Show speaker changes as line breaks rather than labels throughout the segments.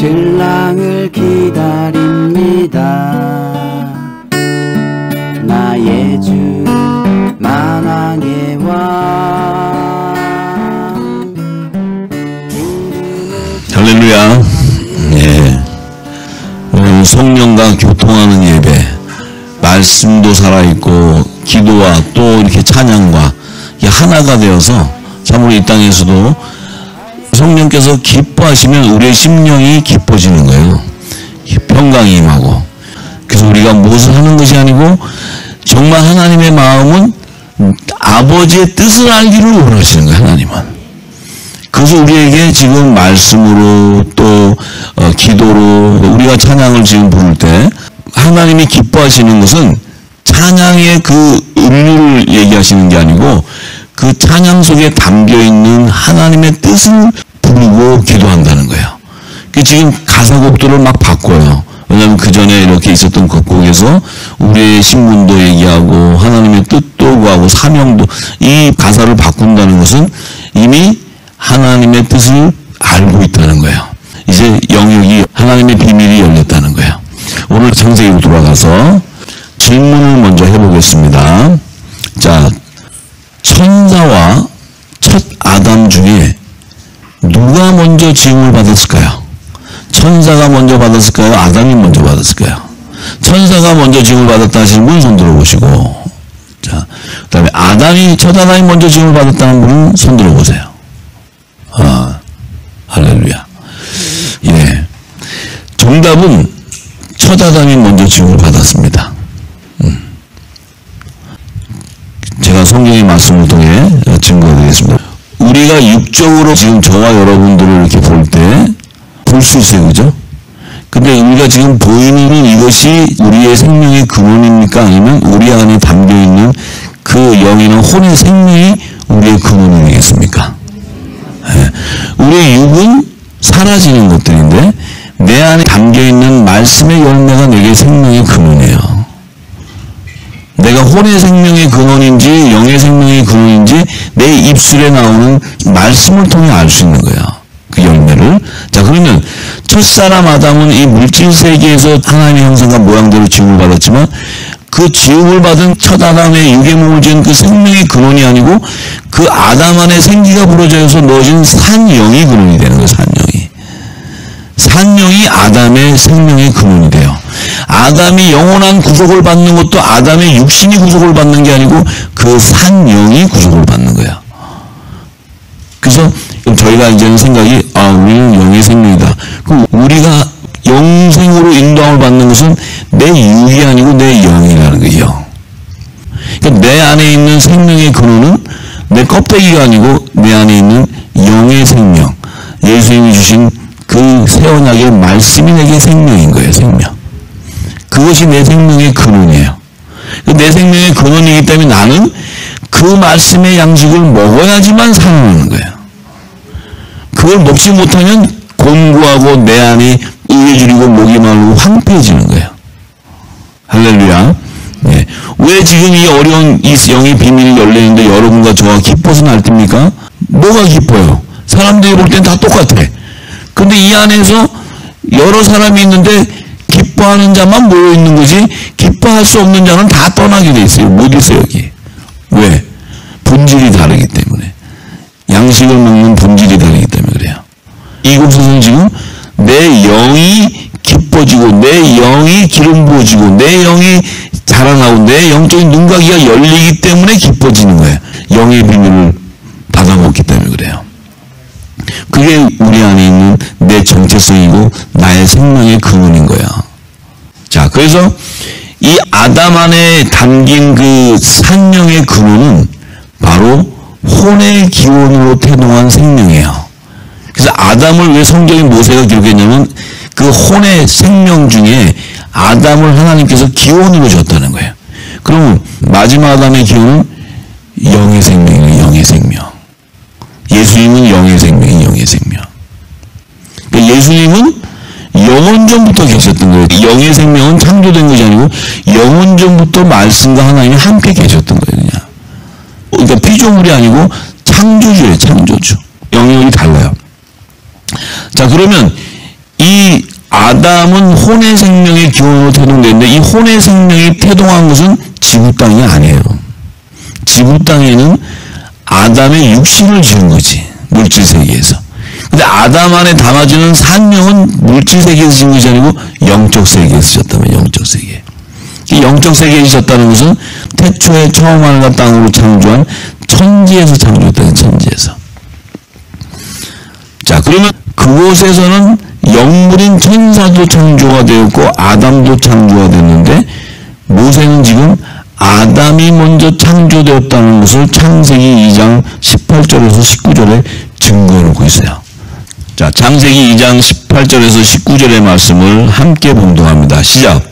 신랑을 기다립니다. 나의 주 만왕의 왕.
할렐루야. 예. 오늘 성령과 교통하는 예배, 말씀도 살아있고 기도와 또 이렇게 찬양과 하나가 되어서 참으로 이 땅에서도 성령께서 기뻐하시면 우리의 심령이 기뻐지는 거예요. 평강이 임하고. 그래서 우리가 무엇을 하는 것이 아니고 정말 하나님의 마음은 아버지의 뜻을 알기를 원하시는 거예요. 하나님은. 그래서 우리에게 지금 말씀으로 또 기도로 우리가 찬양을 지금 부를 때 하나님이 기뻐하시는 것은 찬양의 그 음률을 얘기하시는 게 아니고 그 찬양 속에 담겨있는 하나님의 뜻을 부르고 기도한다는 거예요. 지금 가사곡들을 막 바꿔요. 왜냐하면 그 전에 이렇게 있었던 곡에서 우리의 신분도 얘기하고 하나님의 뜻도 구하고 사명도, 이 가사를 바꾼다는 것은 이미 하나님의 뜻을 알고 있다는 거예요. 이제 영역이 하나님의 비밀이 열렸다는 거예요. 오늘 창세기로 돌아가서 질문을 먼저 해보겠습니다. 자, 천사와 첫 아담 중에 누가 먼저 지음을 받았을까요? 천사가 먼저 받았을까요? 아담이 먼저 받았을까요? 천사가 먼저 지음을 받았다 하시는 분 손 들어보시고, 자, 그 다음에 첫 아담이 먼저 지음을 받았다는 분은 손 들어보세요. 할렐루야. 예. 정답은 첫 아담이 먼저 지음을 받았습니다. 제가 성경의 말씀을 통해 증거드리겠습니다. 우리가 육적으로 지금 저와 여러분들을 이렇게 볼 때 볼 수 있어요. 그죠? 근데 우리가 지금 보이는 이것이 우리의 생명의 근원입니까? 아니면 우리 안에 담겨있는 그 영이나 혼의 생명이 우리의 근원이겠습니까? 네. 우리의 육은 사라지는 것들인데 내 안에 담겨있는 말씀의 열매가 내게 생명의 근원이에요. 내가 혼의 생명의 근원인지 영의 생명의 근원인지 내 입술에 나오는 말씀을 통해 알 수 있는 거야. 그 열매를. 자, 그러면 첫사람 아담은 이 물질 세계에서 하나님의 형상과 모양대로 지음을 받았지만 그 지음을 받은 첫 아담의 육의 몸을 지은 그 생명의 근원이 아니고 그 아담 안에 생기가 불어져서 넣어진 산영이 근원이 되는 거예요. 산영이. 산영이 아담의 생명의 근원이 돼요. 아담이 영원한 구속을 받는 것도 아담의 육신이 구속을 받는 게 아니고 그 산영이 구속을 받는 거야. 그래서 저희가 이제는 생각이 우리는 영의 생명이다. 그럼 우리가 영생으로 인도함을 받는 것은 내 육이 아니고 내 영이라는 거예요. 그러니까 내 안에 있는 생명의 근원은 내 껍데기가 아니고 내 안에 있는 영의 생명. 예수님이 주신 그 새 언약의 말씀이 내게 생명인 거예요. 생명. 그것이 내 생명의 근원이에요. 내 생명의 근원이기 때문에 나는 그 말씀의 양식을 먹어야지만 살아나는 거예요. 그걸 먹지 못하면 곤고하고 내 안이 의해주리고 목이 마르고 황폐해지는 거예요. 할렐루야. 네. 왜 지금 이 어려운 이 영의 비밀이 열리는데 여러분과 저와 기뻐서 날뛰니까? 뭐가 기뻐요? 사람들이 볼 땐 다 똑같아. 근데 이 안에서 여러 사람이 있는데 기뻐하는 자만 모여 있는 거지 기뻐할 수 없는 자는 다 떠나게 돼 있어요. 못 있어요, 여기. 왜? 본질이 다르기 때문에. 양식을 먹는 본질이 다르기 때문에 그래요. 이곳에서는 지금 내 영이 기뻐지고 내 영이 기름 부어지고 내 영이 자라나고 내 영적인 눈가기가 열리기 때문에 기뻐지는 거예요. 영의 비밀을 받아먹기 때문에 그래요. 그게 우리 안에 있는 내 정체성이고 나의 생명의 근원인 거야. 자, 그래서 이 아담 안에 담긴 그 산영의 근원은 바로 혼의 기원으로 태동한 생명이에요. 그래서 아담을 왜 성경에 모세가 기록했냐면 그 혼의 생명 중에 아담을 하나님께서 기원으로 줬다는 거예요. 그러면 마지막 아담의 기원은 영의 생명이에요. 영의 생명. 예수님은 영의 생명이 영의 생명. 그러니까 예수님은 영원전부터 계셨던 거예요. 영의 생명은 창조된 것이 아니고 영원전부터 말씀과 하나님이 함께 계셨던 거예요. 그냥. 그러니까 피조물이 아니고 창조주예요. 창조주. 영역이 달라요. 자, 그러면 이 아담은 혼의 생명의 기원으로 태동되는데 이 혼의 생명이 태동한 것은 지구 땅이 아니에요. 지구 땅에는 아담의 육신을 지은 거지. 물질 세계에서. 근데 아담 안에 담아지는 산령은 물질 세계에서 지은 것이 아니고 영적 세계에서 지었다면 영적 세계. 이 영적 세계에서 지었다는 것은 태초에 처음 하늘과 땅으로 창조한 천지에서 창조했다는 천지에서. 자, 그러면 그곳에서는 영물인 천사도 창조가 되었고 아담도 창조가 됐는데 모세는 지금 아담이 먼저 창조되었다는 것을 창세기 2장 18절에서 19절에 증거해 놓고 있어요. 자, 창세기 2장 18절에서 19절의 말씀을 함께 봉독합니다. 시작.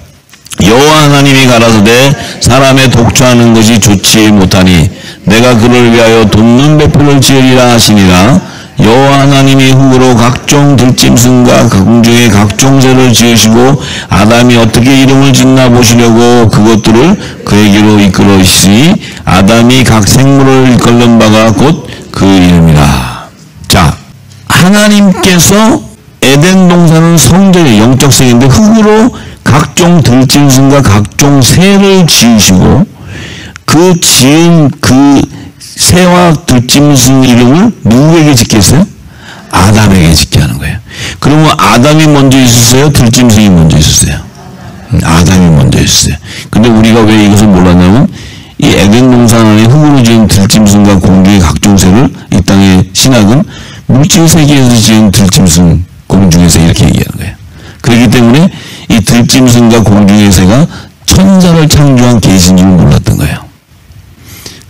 여호와 하나님이 가라사대 사람의 독주하는 것이 좋지 못하니 내가 그를 위하여 돕는 배풀을 지으리라 하시니라. 여호와 하나님이 흙으로 각종 들짐승과 공중의 각종 새를 지으시고 아담이 어떻게 이름을 짓나 보시려고 그것들을 그에게로 이끌으시니 아담이 각 생물을 일컬는 바가 곧 그 이름이라. 자, 하나님께서 에덴 동산은 성전의 영적 세계인데 흙으로 각종 들짐승과 각종 새를 지으시고 그 지은 그 새와 들짐승 이름을 누구에게 짓게 했어요? 아담에게 짓게 하는 거예요. 그러면 아담이 먼저 있었어요? 들짐승이 먼저 있었어요? 아담이 먼저 있었어요. 근데 우리가 왜 이것을 몰랐냐면 이 에덴 동산 안에 흙으로 지은 들짐승과 공중의 각종 새를 이 땅의 신학은 물질 세계에서 지은 들짐승, 공중의 새 이렇게 얘기하는 거예요. 그렇기 때문에 이 들짐승과 공중의 새가 천사를 창조한 계시인 줄 몰랐던 거예요.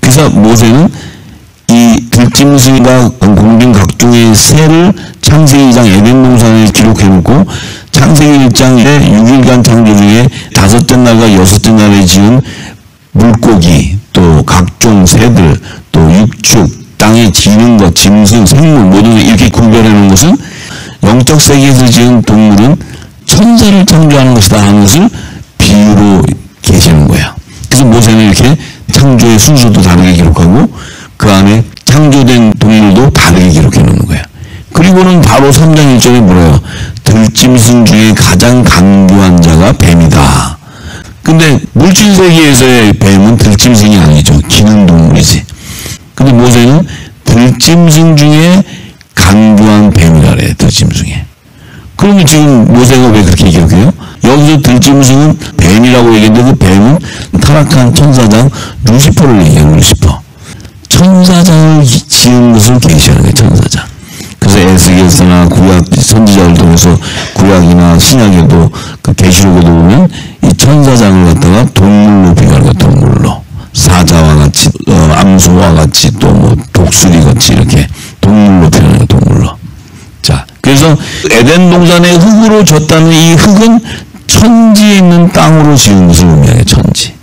그래서 모세는 이 들짐승과 공중 각종의 새를 창세기 2장 에덴 동산에 기록해놓고 창세기 1장에 6일간 창조 중에 5째 날과 6째 날에 지은 물고기 또 각종 새들 또 육축 땅에 지는 것 짐승 생물 모든 이렇게 구별해놓은 것은 영적 세계에서 지은 동물은 천사를 창조하는 것이다 하는 것을 비유로 계시는 거야. 그래서 모세는 이렇게 창조의 순서도 다르게 기록하고 그 안에 창조된 동물도 다르게 기록해 놓는 거야. 그리고는 바로 3장 1절에 뭐래요? 들짐승 중에 가장 강교한 자가 뱀이다. 근데 물질 세계에서의 뱀은 들짐승이 아니죠. 기능 동물이지. 근데 모세는 들짐승 중에 강교한 뱀이라 그래. 들짐승에. 그러면 지금 모세가 왜 그렇게 기록해요? 여기서 들짐승은 뱀이라고 얘기했는데 그 뱀은 타락한 천사장 루시퍼를 얘기해요. 루시퍼. 천사장을 지은 것을 계시하는 거예요. 천사장. 그래서 에스겔서나 구약 선지자를 통해서 구약이나 신약에도 그 계시록에도 보면 이 천사장을 갖다가 동물로 비교하는 거예요. 동물로. 사자와 같이 암소와 같이 또 뭐 독수리 같이 이렇게 동물로 표현하는 거예요. 동물로. 자, 그래서 에덴 동산에 흙으로 졌다는 이 흙은 천지에 있는 땅으로 지은 것을 의미하게 천지.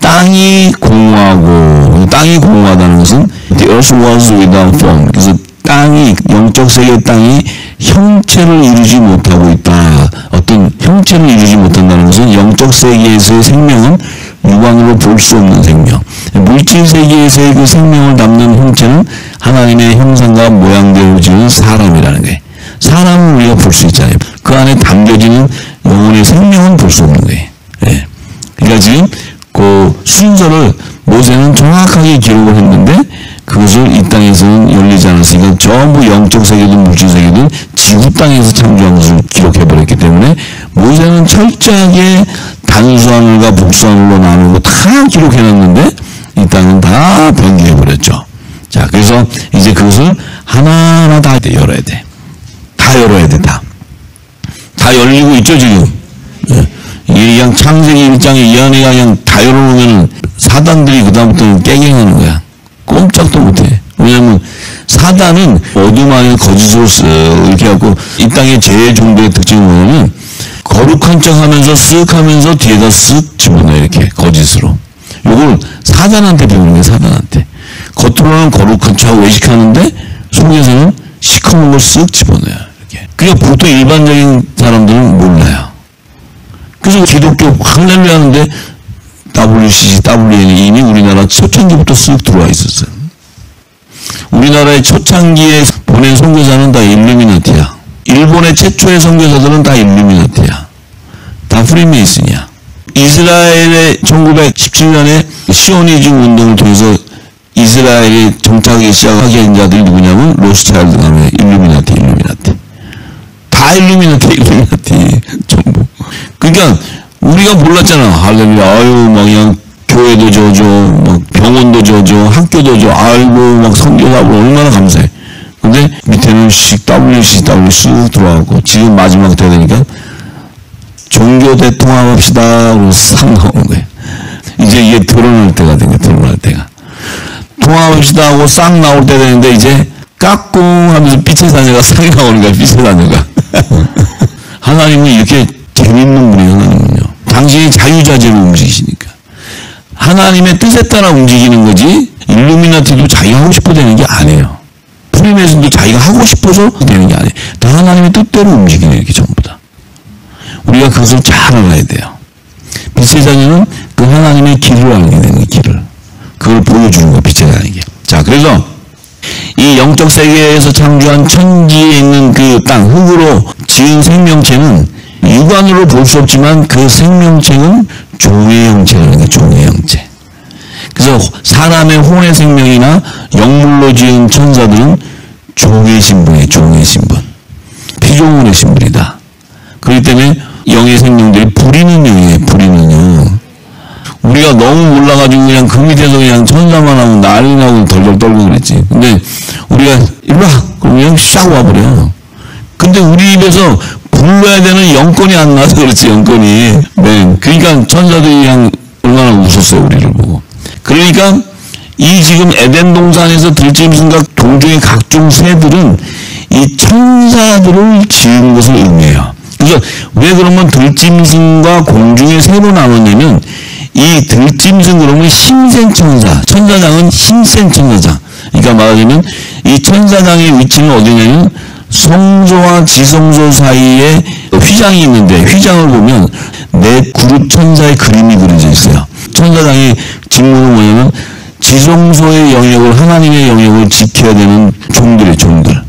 땅이 공허하고 땅이 공허하다는 것은 the earth was without form. 그래서 땅이 영적 세계 땅이 형체를 이루지 못하고 있다. 어떤 형체를 이루지 못한다는 것은 영적 세계에서의 생명은 육안으로 볼 수 없는 생명. 물질 세계에서의 그 생명을 담는 형체는 하나님의 형상과 모양대로 지은 사람이라는 거예요. 사람을 우리가 볼 수 있잖아요. 그 안에 담겨지는 영혼의 생명은 볼 수 없는 거예요. 예. 그러니까 지금 그 순서를 모세는 정확하게 기록을 했는데 그것을 이 땅에서는 열리지 않았으니까 전부 영적 세계든 물질 세계든 지구 땅에서 창조한 것을 기록해버렸기 때문에 모세는 철저하게 단수하늘과 복수하늘로 나누고 다 기록해놨는데 이 땅은 다 변개해버렸죠. 자, 그래서 이제 그것을 하나하나 다 열어야 돼. 다 열어야 돼, 다. 다 열리고 있죠, 지금. 예. 이게 그냥 창세기 1장에 이 안에가 그냥 다 열어놓으면 사단들이 그다음부터는 깨갱하는 거야. 꼼짝도 못해. 왜냐면 사단은 어둠 안에 거짓으로 쓱 이렇게 하고 이 땅의 제일 정도의 특징이 뭐냐면 거룩한 척 하면서 쓱 하면서 뒤에다 쓱 집어넣어 이렇게 거짓으로. 요걸 사단한테 배우는 거야. 사단한테. 겉으로는 거룩한 척 외식하는데 속에서는 시커먼 걸 쓱 집어넣어요. 이렇게. 그러니까 보통 일반적인 사람들은 몰라요. 그래서 기독교 할렐루야 하는데 WCC, WN이 이미 우리나라 초창기부터 쓱 들어와 있었어요. 우리나라의 초창기에 보낸 선교사는 다 일루미나티야. 일본의 최초의 선교사들은 다 일루미나티야. 다 프리메이슨이야. 이스라엘의 1917년에 시오니즘 운동을 통해서 이스라엘에 정착하기 시작하게 된 자들이 누구냐면 로스차일드 가문의 일루미나티. 다 일루미나티 전부. 그러니까 우리가 몰랐잖아. 할렐루야. 아유 막 그냥 교회도 줘줘, 막 병원도 줘줘, 학교도 줘. 아이고 막 선교사고 얼마나 감사해. 근데 밑에는 WCW 쑥 들어가고 지금 마지막 때 되니까 종교 대통합합시다 하고 싹 나오는 거예요. 이제 이게 드러날 때가 된 거야. 드러날 때가. 통합합시다 하고 싹 나올 때 되는데 이제 까꿍 하면서 빛의 자녀가 싹 나오는 거야. 빛의 자녀가. 하나님은 이렇게 재밌는 분이에요. 하나님은요. 당신이 자유자재로 움직이시니까. 하나님의 뜻에 따라 움직이는 거지 일루미나티도 자기가 하고 싶어 되는 게 아니에요. 프리메이슨도 자기가 하고 싶어서 되는 게 아니에요. 다 하나님의 뜻대로 움직이는 이렇게 전부 다. 우리가 그것을 잘 알아야 돼요. 빛의 자녀는 그 하나님의 길을 알게 되는 거예요. 길을. 그걸 보여주는 거예요. 빛의 자녀에게. 자, 그래서 이 영적 세계에서 창조한 천지에 있는 그 땅, 흙으로 지은 생명체는 육안으로 볼 수 없지만 그 생명체는 종의 형체라는 거예요. 종의 형체. 그래서 사람의 혼의 생명이나 영물로 지은 천사들은 종의 신분이에요. 종의 신분. 피조물의 신분이다. 그렇기 때문에 영의 생명들이 부리는 영이에요. 부리는 영. 우리가 너무 몰라가지고 그냥 그 밑에서 그냥 천사만 하고 난리 나고 덜덜 떨고 그랬지. 근데 우리가 일로 와! 그럼 그냥 샥 와버려. 근데 우리 입에서 불러야 되는 영권이 안 나서 그렇지, 영권이. 네. 그러니까 천사들이 그냥 얼마나 웃었어요, 우리를 보고. 그러니까 이 지금 에덴 동산에서 들짐승과 동중의 각종 새들은 이 천사들을 지은 것을 의미해요. 그래서 왜 그러면 들짐승과 공중의 새로 나눴냐면 이 들짐승 그러면 힘센 천사, 천사장은 힘센 천사장. 그러니까 말하자면 이 천사장의 위치는 어디냐면 성소와 지성소 사이에 휘장이 있는데 휘장을 보면 네 그룹 천사의 그림이 그려져 있어요. 천사장의 직무는 뭐냐면 지성소의 영역을 하나님의 영역을 지켜야 되는 종들의 종들.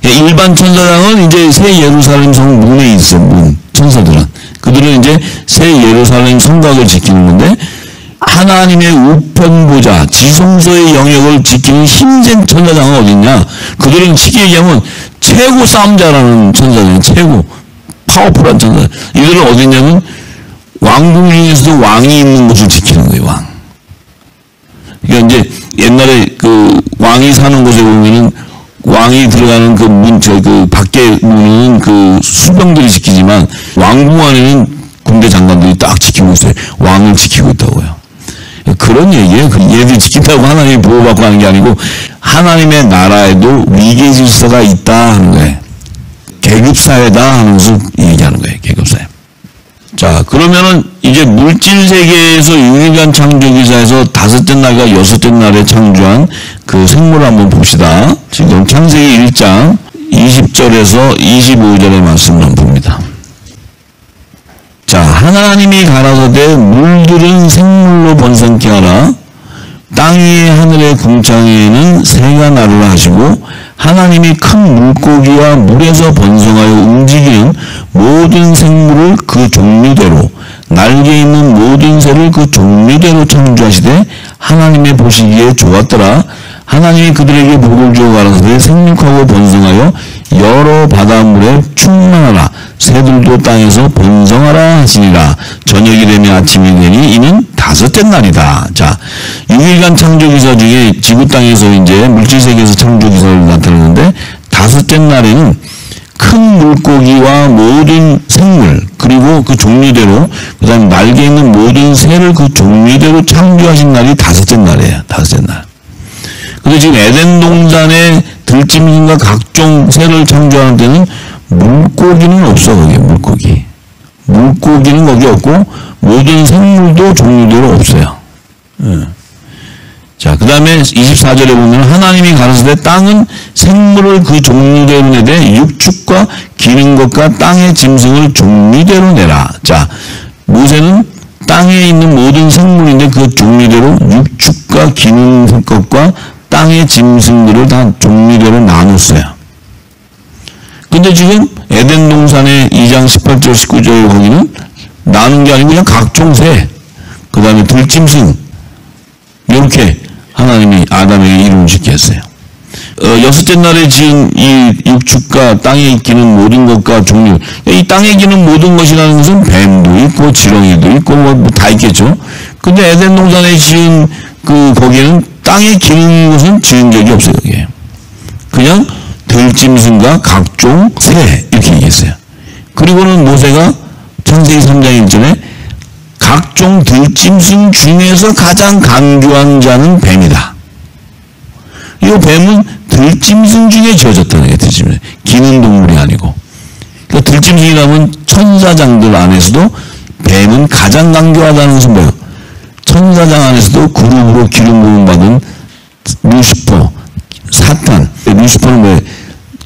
일반 천사장은 이제 새 예루살렘 성 문에 있어. 문 천사들은 그들은 이제 새 예루살렘 성곽을 지키는 건데 하나님의 우편 보좌 지성소의 영역을 지키는 힘센 천사장은 어딨냐? 그들은 쉽게 얘기하면 최고 싸움자라는 천사장이에요. 최고 파워풀한 천사. 이들은 어딨냐면 왕궁 중에서도 왕이 있는 곳을 지키는 거예요. 왕. 그러니까 이제 옛날에 그 왕이 사는 곳에 보면은 왕이 들어가는 그 문, 그 밖에 문은 그 수병들이 지키지만 왕궁 안에는 군대 장관들이 딱 지키고 있어요. 왕을 지키고 있다고요. 그런 얘기예요. 얘들 지킨다고 하나님이 보호받고 하는 게 아니고 하나님의 나라에도 위계 질서가 있다 하는 거예요. 계급사회다 하면서 얘기하는 거예요. 계급사회. 자, 그러면은 이제 물질 세계에서 유일한 창조기사에서 다섯째 날과 여섯째 날에 창조한 그 생물을 한번 봅시다. 지금 창세기 1장 20절에서 25절의 말씀을 한번 봅니다. 자, 하나님이 가라사대 물들은 생물로 번성케 하라. 땅 위의 하늘의 궁창에는 새가 나르라 하시고 하나님이 큰 물고기와 물에서 번성하여 움직이는 모든 생물을 그 종류대로 날개 있는 모든 새를 그 종류대로 창조하시되 하나님의 보시기에 좋았더라. 하나님이 그들에게 복을 주어 가라사대 생육하고 번성하여 여러 바닷물에 충만하라. 새들도 땅에서 번성하라 하시니라. 저녁이 되면 아침이 되니 이는 다섯째 날이다. 자, 6일간 창조기사 중에 지구 땅에서 이제 물질세계에서 창조기사를 나타내는데 다섯째 날에는 큰 물고기와 모든 생물 그리고 그 종류대로 그 다음 날개 있는 모든 새를 그 종류대로 창조하신 날이 다섯째 날이에요. 다섯째 날. 근데 지금 에덴 동산에 들짐승과 각종 새를 창조하는 데는 물고기는 없어. 거기에 물고기는 거기 없고 모든 생물도 종류대로 없어요. 자, 그 다음에 24절에 보면 하나님이 가라사대 땅은 생물을 그 종류대로 내되 육축과 기는 것과 땅의 짐승을 종류대로 내라. 자, 모세는 땅에 있는 모든 생물인데 그 종류대로 육축과 기는 것과 땅의 짐승들을 다 종류대로 나눴어요. 근데 근데 지금 에덴 동산의 2장 18절 19절 거기는 나눈 게 아니고 그냥 각종 새, 그 다음에 들짐승, 이렇게 하나님이 아담에게 이름을 짓게 했어요. 여섯째 날에 지은 이 육축과 땅에 기는 모든 것과 종류, 이 땅에 기는 모든 것이라는 것은 뱀도 있고 지렁이도 있고 뭐 다 있겠죠. 근데 에덴 동산에 지은 거기에는 땅에 기는 것은 지은 적이 없어요. 여기에 그냥 들짐승과 각종 새 이렇게 얘기했어요. 그리고는 모세가 창세기 3장 1절에 각종 들짐승 중에서 가장 강교한 자는 뱀이다. 이 뱀은 들짐승 중에 지어졌다는 게 들짐승. 기는 동물이 아니고. 그러니까 들짐승이라면 천사장들 안에서도 뱀은 가장 강교하다는 것은 뭐예요? 천사장 안에서도 그룹으로 기름 부음 받은 루시퍼, 사탄. 루시퍼는 뭐예요?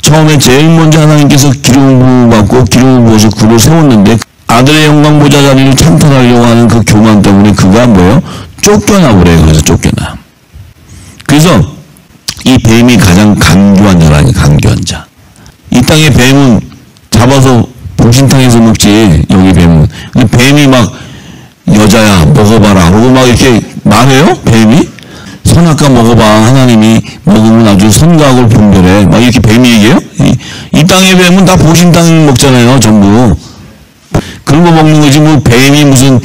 처음에 제일 먼저 하나님께서 기름 부음 받고 기름을 부어서 그를 세웠는데 아들의 영광 보좌 자리를 찬탄하려고 하는 그 교만 때문에 그가 뭐예요? 쫓겨나 그래요. 그래서 쫓겨나. 그래서 이 뱀이 가장 강교한 자라니, 강교한 자. 이 땅의 뱀은 잡아서 복신탕에서 먹지, 여기 뱀은. 근데 뱀이 막, 여자야, 먹어봐라. 그러고 막 이렇게 말해요? 뱀이? 선악과 먹어봐. 하나님이 먹으면 아주 선과악을 분별해. 막 이렇게 뱀이 얘기해요? 이 땅의 뱀은 다 복신탕 먹잖아요, 전부. 그런 거 먹는 거지, 뭐, 뱀이 무슨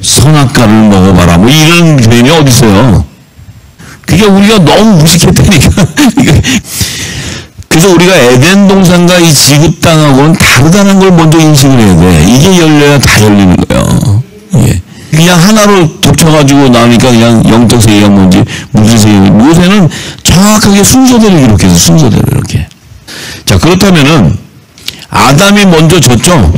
선악과를 먹어봐라. 뭐 이런 뱀이 어딨어요? 그게 우리가 너무 무식했다니까. 그래서 우리가 에덴 동산과 이 지구 땅하고는 다르다는 걸 먼저 인식을 해야 돼. 이게 열려야 다 열리는 거예요. 예. 그냥 하나로 덮쳐가지고 나오니까 그냥 영적 세계가 뭔지 무슨 세계가 모세는 정확하게 순서대로 기록해서 순서대로 이렇게. 자, 그렇다면은 아담이 먼저 졌죠.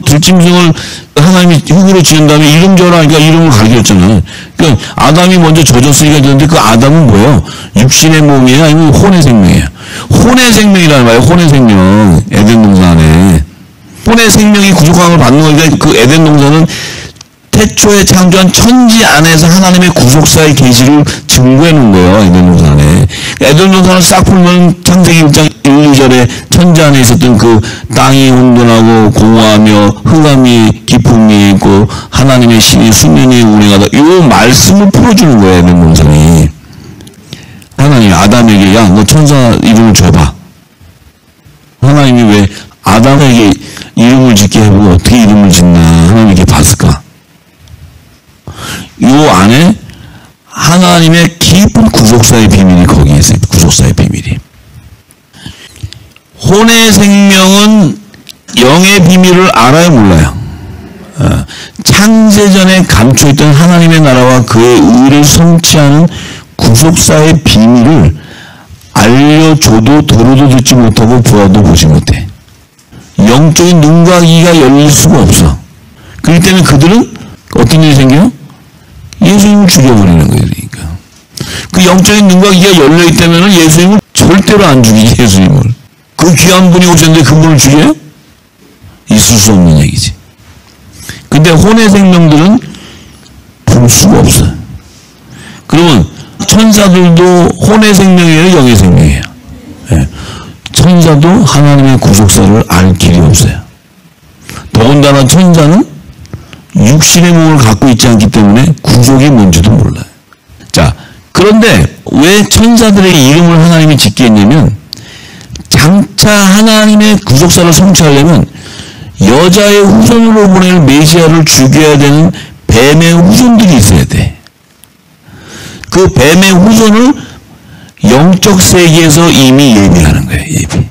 들짐승을 하나님이 흙으로 지은 다음에 이름 지어라 하니까 이름을 가르쳤잖아요. 그러니까 아담이 먼저 져졌으니까 졌는데 그 아담은 뭐예요? 육신의 몸이에요? 아니면 혼의 생명이에요? 혼의 생명이라는 말이에요. 혼의 생명. 에덴 동산 안에. 혼의 생명이 구속함을 받는 거니까 그 에덴 동산은 태초에 창조한 천지 안에서 하나님의 구속사의 계시를 증거해 놓은 거예요. 에덴 동산 안에. 에덴 동산을 싹 풀면 창세기 1장 1, 2절에 천지 안에 있었던 그 땅이 혼돈하고 공허하며 흑암이 기품이 있고 하나님의 신이 수면이 운행하다. 이 말씀을 풀어주는 거예요. 에덴 동산이. 하나님이 아담에게 야, 너 천사 이름을 줘봐. 하나님이 왜 아담에게 이름을 짓게 해보고 어떻게 이름을 짓나 하나님께 봤을까? 요 안에 하나님의 깊은 구속사의 비밀이 거기에 있어요. 구속사의 비밀이. 혼의 생명은 영의 비밀을 알아요, 몰라요? 창세전에 감춰있던 하나님의 나라와 그의 의를 성취하는 구속사의 비밀을 알려줘도 들어도 듣지 못하고 보아도 보지 못해. 영적인 눈과 귀가 열릴 수가 없어. 그렇기 때문에 그들은 어떤 일이 생겨요? 예수님을 죽여버리는 거예요. 그러니까. 그 영적인 눈과 귀가 열려있다면 예수님을 절대로 안 죽이지. 예수님을. 그 귀한 분이 오셨는데 그분을 죽여요? 있을 수 없는 얘기지. 근데 혼의 생명들은 볼 수가 없어요. 그러면 천사들도 혼의 생명이에요? 영의 생명이에요? 네. 천사도 하나님의 구속사를 알 길이 없어요. 더군다나 천사는 육신의 몸을 갖고 있지 않기 때문에 구속이 뭔지도 몰라요. 자, 그런데 왜 천사들의 이름을 하나님이 짓게 했냐면 장차 하나님의 구속사를 성취하려면 여자의 후손으로 보낼 메시아를 죽여야 되는 뱀의 후손들이 있어야 돼. 그 뱀의 후손을 영적 세계에서 이미 예비하는 거예요. 예비.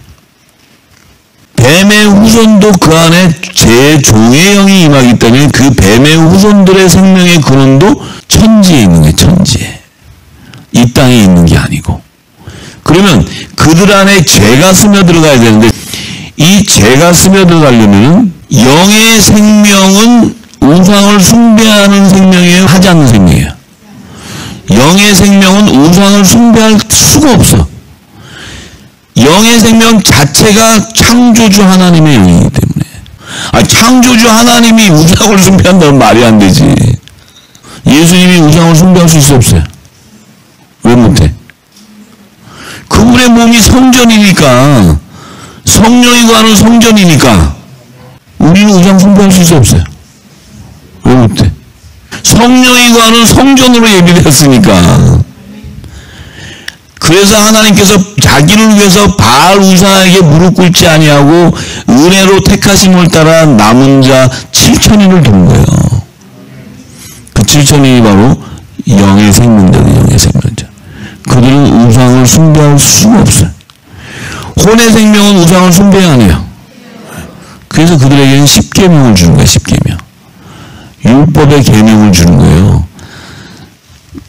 뱀의 후손도 그 안에 제 종의 영이 임하기 때문에 그 뱀의 후손들의 생명의 근원도 천지에 있는 거예요. 천지에. 이 땅에 있는 게 아니고. 그러면 그들 안에 죄가 스며들어가야 되는데 이 죄가 스며들어가려면 영의 생명은 우상을 숭배하는 생명이에요? 하지 않는 생명이에요? 영의 생명은 우상을 숭배할 수가 없어. 영의 생명 자체가 창조주 하나님의 영이기 때문에. 창조주 하나님이 우상을 숭배한다면 말이 안 되지. 예수님이 우상을 숭배할 수 있어 없어요? 왜 못해? 그분의 몸이 성전이니까 성령이 거하는 성전이니까 우리는 우상 숭배할 수 없어요. 왜 못해? 성령이 거하는 성전으로 예비되었으니까. 그래서 하나님께서 자기를 위해서 바알 우상에게 무릎 꿇지 아니하고 은혜로 택하심을 따라 남은 자 7천인을 둔 거예요. 그 7천인이 바로 영의 생명자들, 영의 생명자. 그들은 우상을 숭배할 수가 없어요. 혼의 생명은 우상을 숭배 안 해요. 그래서 그들에게는 10계명을 주는 거예요. 10계명. 율법의 계명을 주는 거예요.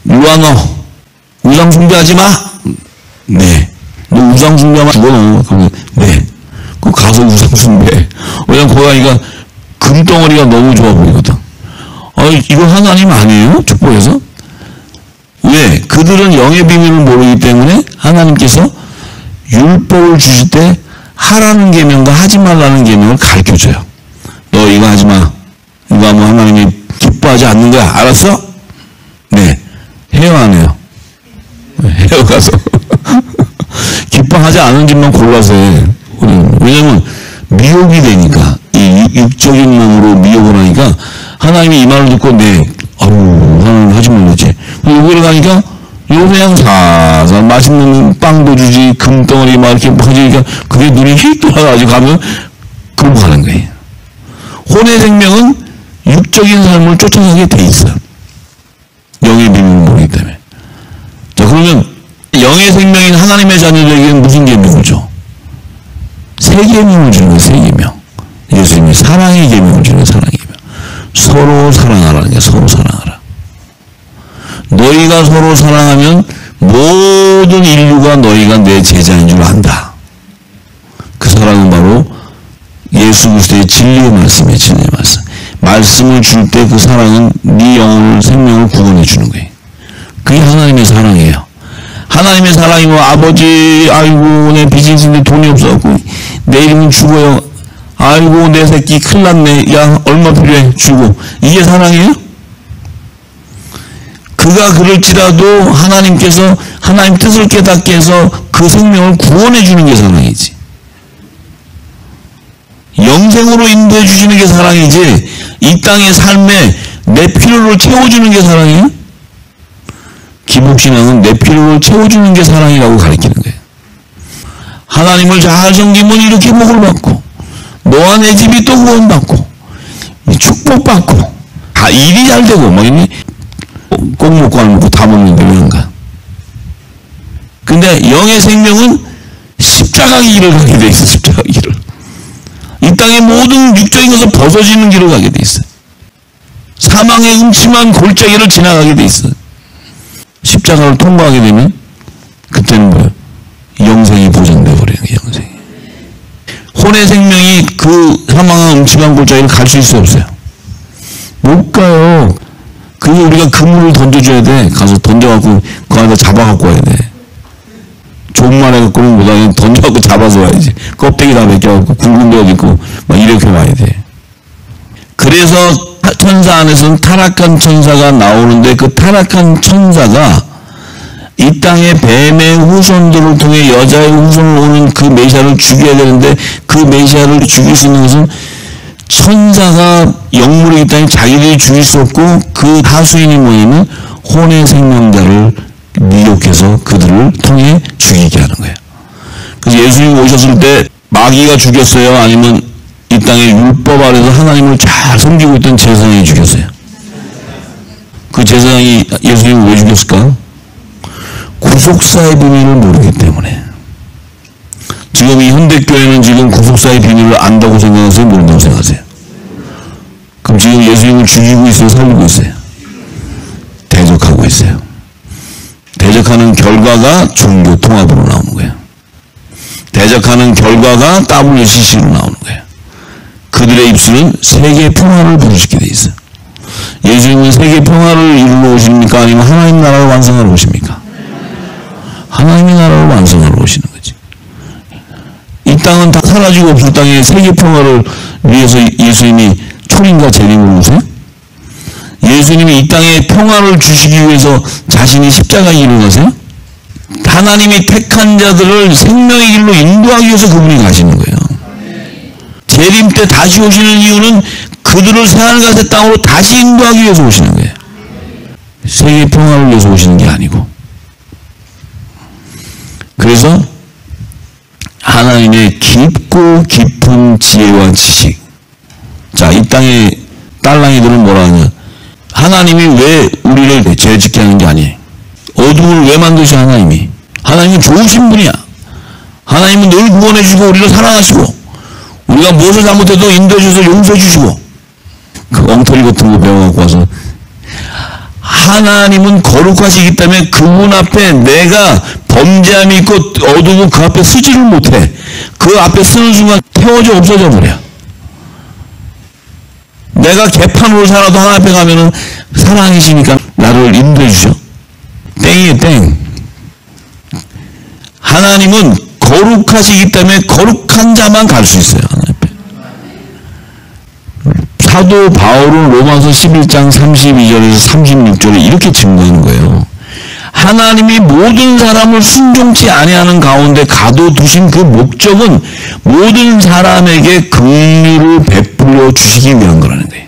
일로와 너 우상 숭배하지 마. 네. 너 우상 숭배하면 죽어. 그러면 네. 그 가서 우상 숭배. 왜냐면 거기 가니까 금덩어리가 너무 좋아 보이거든. 이거 하나님 아니에요? 축복해서? 왜? 그들은 영의 비밀을 모르기 때문에 하나님께서 율법을 주실 때 하라는 계명과 하지 말라는 계명을 가르쳐줘요. 너 이거 하지 마. 이거 하면 하나님이 기뻐하지 않는 거야. 알았어? 네. 해요, 안 해요? 해요, 가서. 기뻐하지 않은 집만 골라서 해. 왜냐면 미혹이 되니까. 이 육적인 몸으로 미혹을 하니까 하나님이 이 말을 듣고 네. 하나님 하지 말랬지. 여기를 가니까 이거 그냥 사서 맛있는 빵도 주지, 금덩어리 막 이렇게 퍼지니까 그게 눈이 휙 돌아가지고 가면 그러고 가는 거예요. 혼의 생명은 육적인 삶을 쫓아가게 돼 있어요. 영의 비밀을 모르기 때문에. 자, 그러면 영의 생명인 하나님의 자녀들에게는 무슨 계명을 줘? 세 계명을 주는 거예요. 세 계명. 예수님이 사랑의 계명을 주는 거예요. 사랑의 계명. 서로 사랑하라는 게 서로 사랑하라. 너희가 서로 사랑하면 모든 인류가 너희가 내 제자인 줄 안다. 그 사랑은 바로 예수 그리스도의 진리의 말씀이에요. 진리의 말씀. 말씀을 줄 때 그 사랑은 네 영혼을 생명을 구원해 주는 거예요. 그게 하나님의 사랑이에요. 하나님의 사랑이 뭐 아버지 아이고 내 비즈니스인데 돈이 없어갖고 내일이면 죽어요. 아이고 내 새끼 큰일 났네. 야 얼마 필요해 주고. 이게 사랑이에요? 그가 그럴지라도 하나님께서 하나님 뜻을 깨닫게 해서 그 생명을 구원해 주는 게 사랑이지. 영생으로 인도해 주시는 게 사랑이지. 이 땅의 삶에 내 필요를 채워주는 게 사랑이에요? 기복신앙은 내 필요를 채워주는 게 사랑이라고 가르치는 거예요. 하나님을 잘 섬기면 이렇게 복을 받고 너와 내 집이 또 구원받고 축복받고 일이 잘 되고 뭐 이니 꼭 먹고 안 먹고 다 먹는데 왜 안 가? 근데 영의 생명은 십자가 길을 가게 돼 있어. 십자가 길을. 이 땅의 모든 육적인 것을 벗어지는 길을 가게 돼 있어. 사망의 음침한 골짜기를 지나가게 돼 있어. 십자가를 통과하게 되면 그때는 뭐예요? 영생이 보장돼 버려요. 영생이. 혼의 생명이 그 사망의 음침한 골짜기를 갈 수 있어요? 없어요? 못 가요. 그래서 우리가 그물을 던져줘야 돼. 가서 던져갖고 그 안에다 잡아갖고 와야 돼. 좋은 말 해갖고는 못하면 던져갖고 잡아서 와야지. 껍데기 다 벗겨갖고 굵은 데 어디 있고 막 이렇게 와야 돼. 그래서 천사 안에서는 타락한 천사가 나오는데 그 타락한 천사가 이 땅의 뱀의 후손들을 통해 여자의 후손을 오는 그 메시아를 죽여야 되는데 그 메시아를 죽일 수 있는 것은 천사가 영물이기 때문에 자기들이 죽일 수 없고 그 하수인이 뭐냐면 혼의 생명자를 미혹해서 그들을 통해 죽이게 하는 거예요. 그래서 예수님 오셨을 때 마귀가 죽였어요? 아니면 이 땅의 율법 아래서 하나님을 잘 섬기고 있던 제사장이 죽였어요? 그 제사장이 예수님을 왜 죽였을까? 구속사의 비밀을 모르기 때문에. 지금 이 현대교회는 지금 구속사의 비밀을 안다고 생각하세요? 모른다고 생각하세요? 그럼 지금 예수님을 죽이고 있어요? 살리고 있어요? 대적하고 있어요. 대적하는 결과가 종교 통합으로 나오는 거예요. 대적하는 결과가 WCC로 나오는 거예요. 그들의 입술은 세계 평화를 부르시게 돼 있어요. 예수님은 세계 평화를 이루러 오십니까? 아니면 하나님 나라를 완성하러 오십니까? 하나님의 나라를 완성하러 오시는 거지. 이 땅은 다 사라지고 없을 땅에 세계 평화를 위해서 예수님이 초림과 재림을 오세요? 예수님이 이 땅에 평화를 주시기 위해서 자신이 십자가에 일어나세요? 하나님이 택한 자들을 생명의 길로 인도하기 위해서 그분이 가시는 거예요. 재림 때 다시 오시는 이유는 그들을 새하늘과 새 땅으로 다시 인도하기 위해서 오시는 거예요. 세계 평화를 위해서 오시는 게 아니고. 그래서 하나님의 깊고 깊은 지혜와 지식. 자, 이 땅의 딸랑이들은 뭐라 하냐? 하나님이 왜 우리를 죄 짓게 하는 게 아니에요. 어둠을 왜 만드셔? 하나님은 좋으신 분이야. 하나님은 늘 구원해 주시고 우리를 사랑하시고 우리가 무엇을 잘못해도 인도해 주셔서 용서해 주시고. 그 엉터리 같은 거 배워갖고 와서 하나님은 거룩하시기 때문에 그분 앞에 내가 범죄함이 있고 어두고 그 앞에 쓰지를 못해. 그 앞에 쓰는 순간 태워져 없어져 버려. 내가 개판으로 살아도 하나님 앞에 가면은 사랑이시니까 나를 인도해 주셔. 땡이에요, 땡. 하나님은 거룩하시기 때문에 거룩한 자만 갈 수 있어요. 하나님 앞에. 사도 바울은 로마서 11장 32절에서 36절에 이렇게 증거하는 거예요. 하나님이 모든 사람을 순종치 아니하는 가운데 가둬두신 그 목적은 모든 사람에게 긍휼을 베풀어 주시기 위한 거라는 거예요.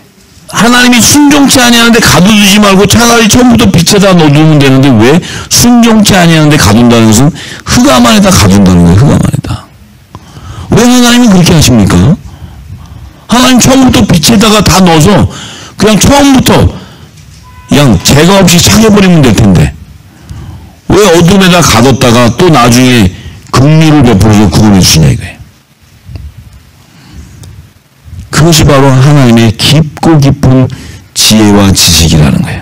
하나님이 순종치 아니하는데 가둬두지 말고 차라리 처음부터 빛에다 넣어두면 되는데 왜 순종치 아니하는데 가둔다는 것은 흑암 안에다 가둔다는 거예요. 흑암 안에다. 왜 하나님이 그렇게 하십니까? 하나님 처음부터 빛에다가 다 넣어서 그냥 처음부터 그냥 죄가 없이 차게버리면 될 텐데 왜 어둠에다 가뒀다가 또 나중에 긍휼을 베풀어서 구원해 주시냐 이거예요. 그것이 바로 하나님의 깊고 깊은 지혜와 지식이라는 거예요.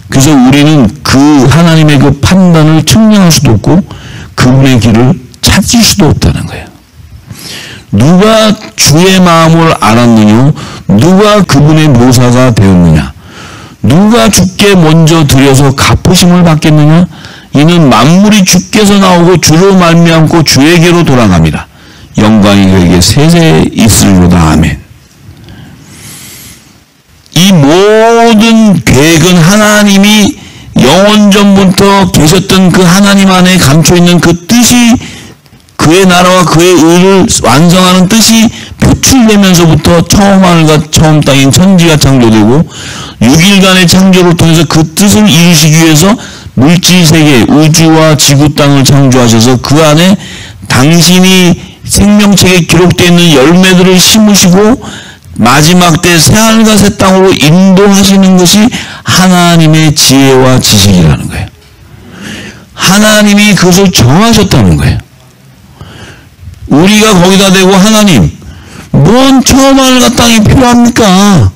그래서 우리는 그 하나님의 그 판단을 측량할 수도 없고 그분의 길을 찾을 수도 없다는 거예요. 누가 주의 마음을 알았느냐? 누가 그분의 묘사가 되었느냐? 누가 주께 먼저 드려서 갚으심을 받겠느냐? 이는 만물이 주께서 나오고 주로 말미암고 주에게로 돌아갑니다. 영광이 그에게 세세 있으리로다. 아멘. 이 모든 계획은 하나님이 영원전부터 계셨던 그 하나님 안에 감춰있는 그 뜻이 그의 나라와 그의 의를 완성하는 뜻이 표출되면서부터 처음 하늘과 처음 땅인 천지가 창조되고 6일간의 창조를 통해서 그 뜻을 이루시기 위해서 물질세계, 우주와 지구 땅을 창조하셔서 그 안에 당신이 생명책에 기록되어 있는 열매들을 심으시고 마지막 때 새하늘과 새 땅으로 인도하시는 것이 하나님의 지혜와 지식이라는 거예요. 하나님이 그것을 정하셨다는 거예요. 우리가 거기다 대고 하나님 뭔 처음 하늘과 땅이 필요합니까?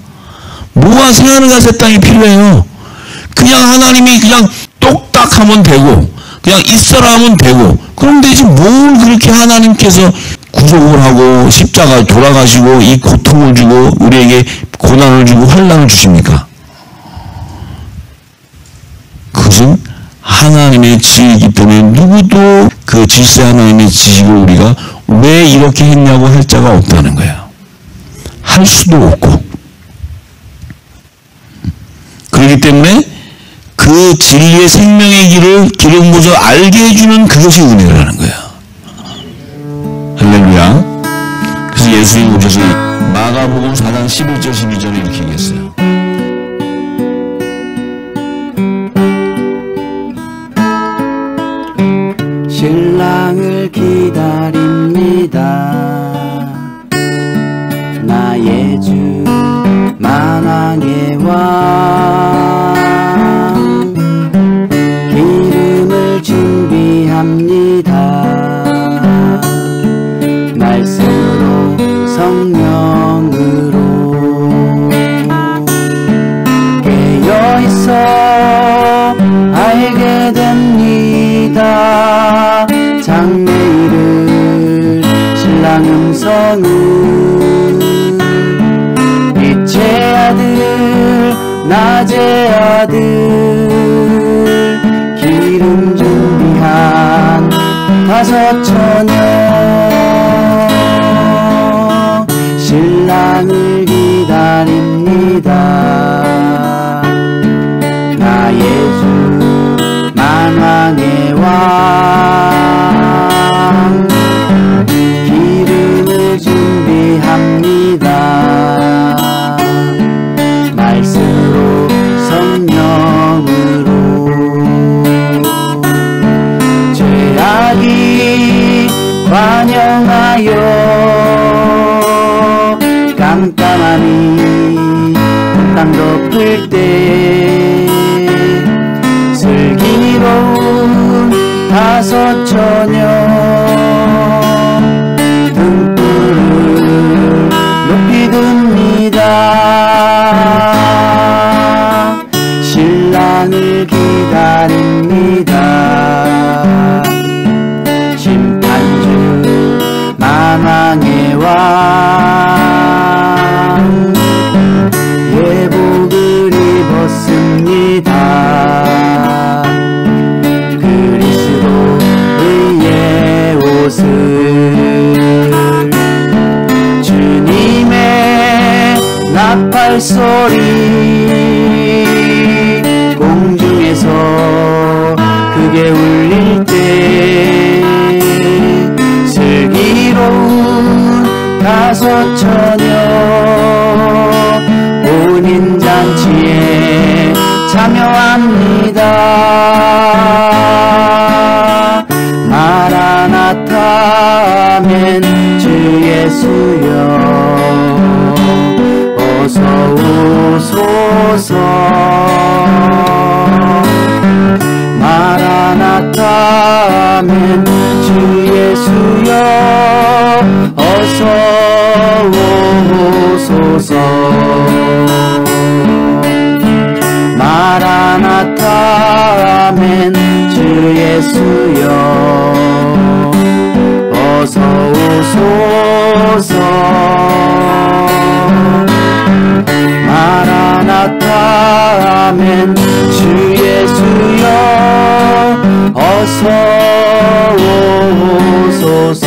뭐가 새하늘과 새 땅이 필요해요? 그냥 하나님이 그냥 똑딱 하면 되고 그냥 있어라 하면 되고 그럼 되지 뭘 그렇게 하나님께서 구속을 하고 십자가 돌아가시고 이 고통을 주고 우리에게 고난을 주고 환난을 주십니까? 그것은 하나님의 지혜이기 때문에 누구도 그 질서 하나님의 지식을 우리가 왜 이렇게 했냐고 할 자가 없다는 거야. 할 수도 없고. 그렇기 때문에 그 진리의 생명의 길을 기름부어서 알게 해주는 그것이 은혜라는 거야. 할렐루야. 그래서 예수님이 오셔서 마가복음 4장 11절 12절에 이렇게 얘기했어요.
신랑을 기다립니다. 나의 주 만왕의 왕 기름을 준비합니다. 말씀으로 성령으로 깨어있어 알게 됩니다. 장래일을 신랑 음성은 빛의 아들 낮의 아들 기름 준비한 다섯 처녀 신랑을 기다립니다. 나의 주 만왕의 명하여 깜깜함이 땅 덮을 때 슬기로운 다섯 처녀 등불을 높이 듭니다. 신랑을 기다립니다. 심판주 만왕의 왕 예복을 입었습니다. 그리스도의 옷을 주님의 나팔 소리 공중에서 크게 울릴 때 슬기로운 다섯 처녀 혼인잔치에 참여합니다. 마라나타 아멘 주 예수여 어서 오소서. 마라나타 아멘 주 예수여 어서 오소서. 마라나타 아멘 주 예수여 어서 오소서. 마라나타 아멘 주 예수여 어서 오소서.